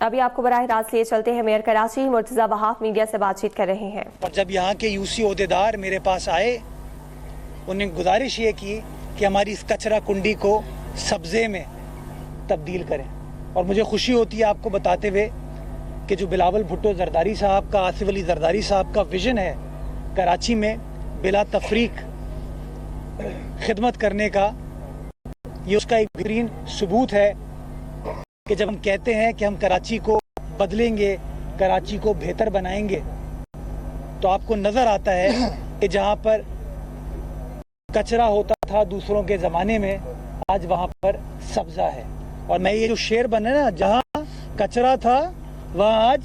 अभी आपको बराह रास्त लिए चलते हैं। मेयर कराची मुर्तज़ा वहाब मीडिया से बातचीत कर रहे हैं। और जब यहाँ के यूसी ओहदेदार मेरे पास आए, उन्हें गुजारिश ये की कि हमारी इस कचरा कुंडी को सब्जे में तब्दील करें। और मुझे खुशी होती है आपको बताते हुए कि जो बिलावल भुट्टो जरदारी साहब का, आसिफ अली जरदारी साहब का विजन है कराची में बिला तफरीक खिदमत करने का, ये उसका एक बेहतरीन सबूत है कि जब हम कहते हैं कि हम कराची को बदलेंगे, कराची को बेहतर बनाएंगे, तो आपको नज़र आता है कि जहाँ पर कचरा होता था दूसरों के ज़माने में, आज वहाँ पर सब्ज़ा है। और मैं ये जो शेर बने ना, जहाँ कचरा था वहाँ आज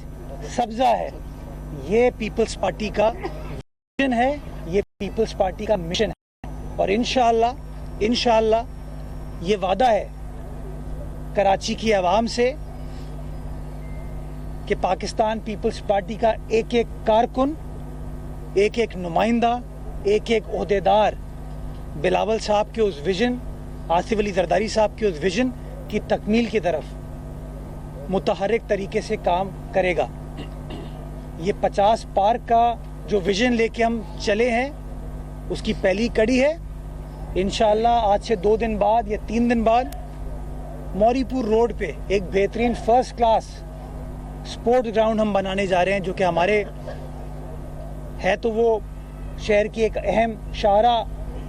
सब्ज़ा है, ये पीपल्स पार्टी का विजन है, ये पीपल्स पार्टी का मिशन है। और इंशाअल्लाह ये वादा है कराची की आवाम से कि पाकिस्तान पीपल्स पार्टी का एक एक कारकुन, एक एक नुमाइंदा, एक एक ओहदेदार बिलावल साहब के उस विजन, आसिफ अली जरदारी साहब के उस विजन की तकमील की तरफ मुतहर्रिक तरीके से काम करेगा। ये 50 पार का जो विजन लेके हम चले हैं, उसकी पहली कड़ी है। इंशाअल्लाह आज से 2 दिन बाद या 3 दिन बाद मौरीपुर रोड पे एक बेहतरीन फर्स्ट क्लास स्पोर्ट्स ग्राउंड हम बनाने जा रहे हैं, जो कि हमारे है तो वो शहर की एक अहम शाहरा,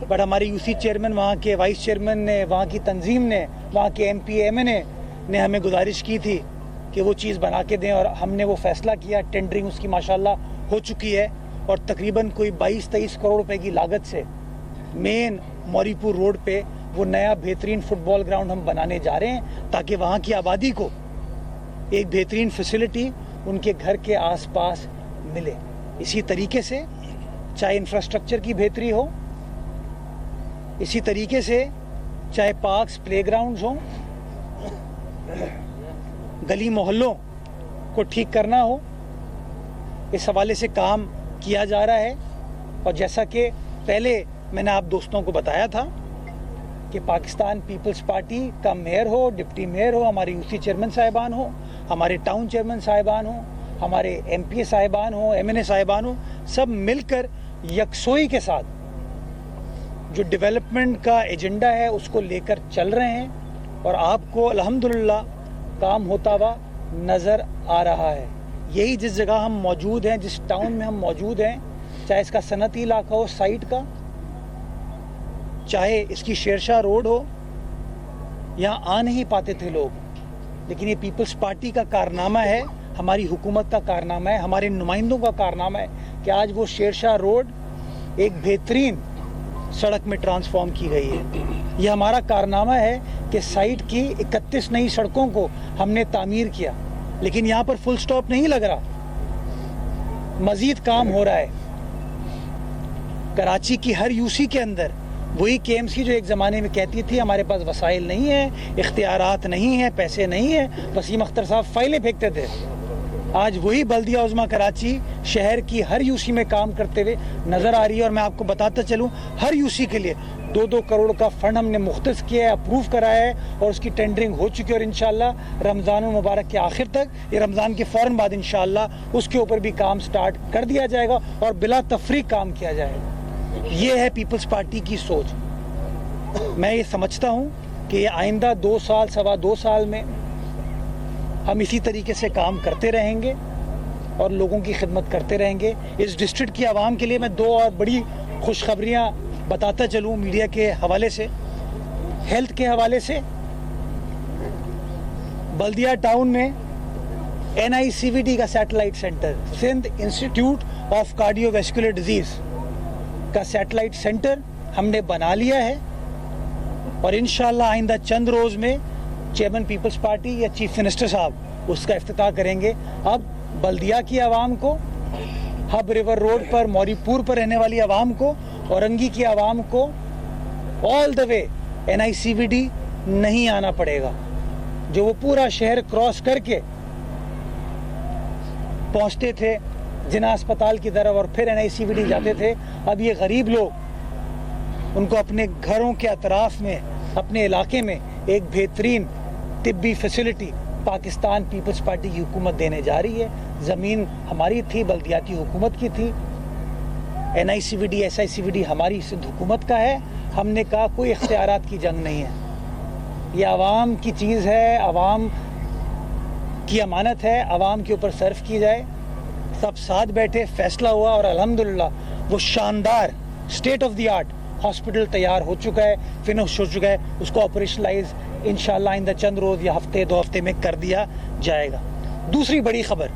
बट हमारे यूसी चेयरमैन, वहाँ के वाइस चेयरमैन ने, वहाँ की तंजीम ने, वहाँ के MP MNA ने हमें गुजारिश की थी कि वो चीज़ बना के दें, और हमने वो फैसला किया। टेंडरिंग उसकी माशाल्लाह हो चुकी है और तकरीबन कोई 22-23 करोड़ रुपए की लागत से मेन मौरीपुर रोड पे वो नया बेहतरीन फुटबॉल ग्राउंड हम बनाने जा रहे हैं, ताकि वहाँ की आबादी को एक बेहतरीन फैसिलिटी उनके घर के आसपास मिले। इसी तरीके से चाहे इंफ्रास्ट्रक्चर की बेहतरी हो, इसी तरीके से चाहे पार्क्स, प्लेग्राउंड्स हों, गली मोहल्लों को ठीक करना हो, इस हवाले से काम किया जा रहा है। और जैसा कि पहले मैंने आप दोस्तों को बताया था कि पाकिस्तान पीपल्स पार्टी का मेयर हो, डिप्टी मेयर हो, हमारे यूसी चेयरमैन साहिबान हो, हमारे टाउन चेयरमैन साहिबान हो, हमारे MPA साहिबान हो, MNA साहिबान हो, सब मिलकर यकसोई के साथ जो डेवलपमेंट का एजेंडा है उसको लेकर चल रहे हैं। और आपको अल्हम्दुलिल्लाह काम होता हुआ नज़र आ रहा है। यही जिस जगह हम मौजूद हैं, जिस टाउन में हम मौजूद हैं, चाहे इसका सनती इलाका हो साइड का, चाहे इसकी शेरशाह रोड हो, यहाँ आ नहीं पाते थे लोग, लेकिन ये पीपल्स पार्टी का कारनामा है, हमारी हुकूमत का कारनामा है, हमारे नुमाइंदों का कारनामा है कि आज वो शेरशाह रोड एक बेहतरीन सड़क में ट्रांसफॉर्म की गई है। ये हमारा कारनामा है कि साइड की 31 नई सड़कों को हमने तामीर किया, लेकिन यहाँ पर फुल स्टॉप नहीं लग रहा, मजीद काम हो रहा है। कराची की हर यूसी के अंदर वही KMC जो एक ज़माने में कहती थी हमारे पास वसाइल नहीं है, इख्तियारात नहीं है, पैसे नहीं है, वसीम अख्तर साहब फाइलें फेंकते थे, आज वही बल्दिया उज़्मा कराची शहर की हर यूसी में काम करते हुए नज़र आ रही है। और मैं आपको बताता चलूँ, हर यूसी के लिए 2-2 करोड़ का फंड हमने मुख्तस किया है, अप्रूव कराया है, और उसकी टेंडरिंग हो चुकी है। और इंशाअल्लाह रमज़ान मुबारक के आखिर तक, ये रमज़ान के फ़ौरन बाद इंशाअल्लाह उसके ऊपर भी काम स्टार्ट कर दिया जाएगा और बिला तफरीक काम किया जाएगा। ये है पीपल्स पार्टी की सोच। मैं ये समझता हूँ कि आइंदा 2 साल, 2.25 साल में हम इसी तरीके से काम करते रहेंगे और लोगों की खिदमत करते रहेंगे। इस डिस्ट्रिक्ट की आवाम के लिए मैं 2 और बड़ी खुशखबरियाँ बताता चलूँ मीडिया के हवाले से। हेल्थ के हवाले से बल्दिया टाउन में NICVD का satellite centre, Sindh institute of cardiovascular disease का सैटेलाइट सेंटर हमने बना लिया है। और इंशाअल्लाह आइंदा चंद रोज़ में चेयरमैन पीपल्स पार्टी या चीफ मिनिस्टर साहब उसका इफ्तिताह करेंगे। अब बल्दिया की आवाम को, हब रिवर रोड पर मौरीपुर पर रहने वाली आवाम को, औरंगी की आवाम को ऑल द वे NICVD नहीं आना पड़ेगा। जो वो पूरा शहर क्रॉस करके पहुंचते थे जिना अस्पताल की तरफ और फिर NICVD जाते थे, अब ये गरीब लोग उनको अपने घरों के अतराफ में, अपने इलाके में एक बेहतरीन तिब्बी फैसिलिटी पाकिस्तान पीपल्स पार्टी की हुकूमत देने जा रही है। ज़मीन हमारी थी, बल्दियाती हुकूमत की थी। NICVD SICVD हमारी सिंध हुकूमत का है। हमने कहा कोई इख्तियारात की जंग नहीं है, ये आवाम की चीज़ है, आवाम की अमानत है, आवाम के ऊपर सर्व की जाए। सब साथ बैठे, फैसला हुआ और अल्हम्दुलिल्लाह वो शानदार state of the art hospital तैयार हो चुका है, फिनिश हो चुका है। उसको ऑपरेशनलाइज इंशाल्लाह आइंदा चंद रोज़ या हफ्ते 2 हफ्ते में कर दिया जाएगा। दूसरी बड़ी खबर,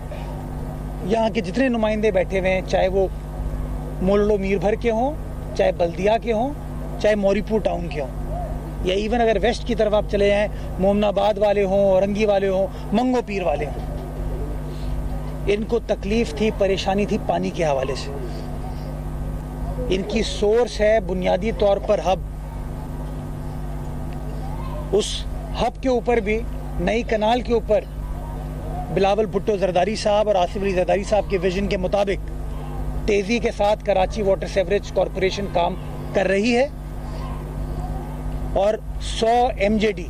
यहाँ के जितने नुमाइंदे बैठे हुए हैं, चाहे वो मोलड़ो मीरभर के हों, चाहे बल्दिया के हों, चाहे मौरीपुर टाउन के हों, या इवन अगर वेस्ट की तरफ आप चले जाएँ, मोमनाबाद वाले हों, औरंगी वाले हों, मंगो पीर वाले हों, इनको तकलीफ थी, परेशानी थी पानी के हवाले से। इनकी सोर्स है बुनियादी तौर पर हब। उस हब के ऊपर भी नई कनाल के ऊपर बिलावल भुट्टो जरदारी साहब और आसिफ अली जरदारी साहब के विजन के मुताबिक तेजी के साथ कराची वाटर सेवरेज कॉरपोरेशन काम कर रही है और 100 MJD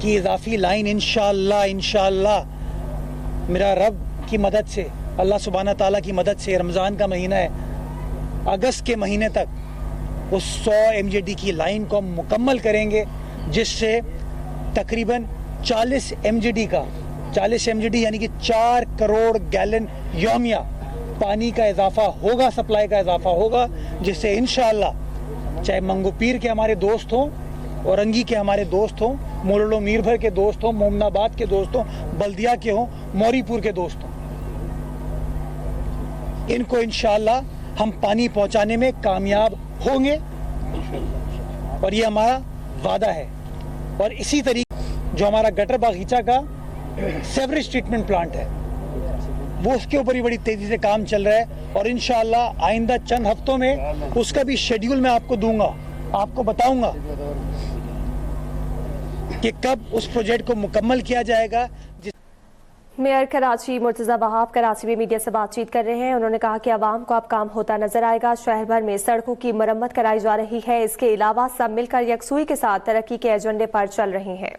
की इजाफी लाइन इंशाअल्लाह मेरा रब की मदद से, अल्लाह सुब्हाना ताला की मदद से, रमज़ान का महीना है, अगस्त के महीने तक उस 100 MJD की लाइन को मुकम्मल करेंगे, जिससे तकरीबन 40 MJD यानी कि 4 करोड़ गैलन यौमिया पानी का इजाफा होगा, सप्लाई का इजाफा होगा, जिससे इंशाअल्लाह चाहे मंगोपीर के हमारे दोस्त हों, औरंगी के हमारे दोस्त हों, मोलड़ो मीरभर के दोस्त हों, मोमनाबाद के दोस्त हों, बल्दिया के हों, मौरीपुर के दोस्त हों, इनको इंशाअल्लाह हम पानी पहुंचाने में कामयाब होंगे और ये हमारा वादा है। और इसी तरीके जो हमारा गटर बागीचा का सेवरेज ट्रीटमेंट प्लांट है, वो उसके ऊपर ही बड़ी तेजी से काम चल रहा है और इंशाअल्लाह आइंदा चंद हफ्तों में उसका भी शेड्यूल मैं आपको दूंगा, आपको बताऊंगा कि कब उस प्रोजेक्ट को मुकम्मल किया जाएगा। मेयर कराची मुर्तजा वहाब कराची में मीडिया से बातचीत कर रहे हैं। उन्होंने कहा कि आवाम को अब काम होता नजर आएगा। शहर भर में सड़कों की मरम्मत कराई जा रही है। इसके अलावा सब मिलकर यकसुई के साथ तरक्की के एजेंडे पर चल रहे हैं।